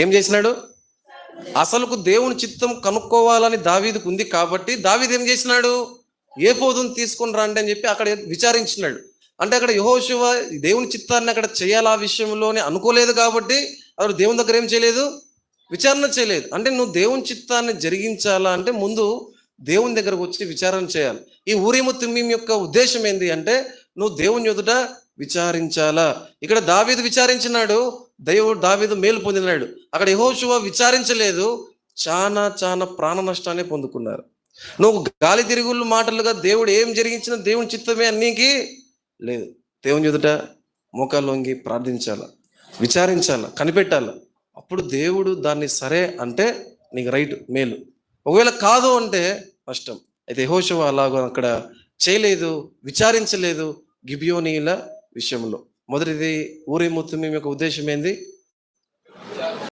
ఏం చేసినాడు? అసలుకు దేవుని చిత్తం కనుక్కోవాలని దావీదుకు ఉంది కాబట్టి దావీదు ఏం చేసినాడు? ఏఫోదును తీసుకొని రండి అని చెప్పి అక్కడ విచారించినాడు. అంటే అక్కడ యెహోషువ దేవుని చిత్తాన్ని అక్కడ చేయాలి ఆ విషయంలోనే అనుకోలేదు కాబట్టి అక్కడ దేవుని దగ్గర ఏం చేయలేదు? విచారణ చేయలేదు. అంటే నువ్వు దేవుని చిత్తాన్ని జరిగించాలా అంటే ముందు దేవుని దగ్గరకు వచ్చి విచారణ చేయాలి. ఈ ఊరీము తుమ్మీం యొక్క ఉద్దేశం ఏంటి అంటే నువ్వు దేవుని ఎదుట విచారించాలా. ఇక్కడ దావీదు విచారించినాడు, దావీదు మేలు పొందినాడు. అక్కడ యెహోషువ విచారించలేదు, చాలా ప్రాణ నష్టాన్ని పొందుకున్నారు. నువ్వు గాలి తిరుగుళ్ళు మాటలుగా దేవుడు ఏం జరిగించినా దేవుని చిత్తమే అన్నీకి లేదు. దేవుని ఎదుట మోకాలు వంగి ప్రార్థించాల, విచారించాల, కనిపెట్టాల. అప్పుడు దేవుడు దాన్ని సరే అంటే నీకు రైట్, మేలు. ఒకవేళ కాదు అంటే నష్టం. అయితే యెహోషువ అలాగ అక్కడ చేయలేదు, విచారించలేదు గిబియోనీల విషయంలో. మొదటిది ఊరీము తుమ్మీం యొక్క ఉద్దేశం ఏంది?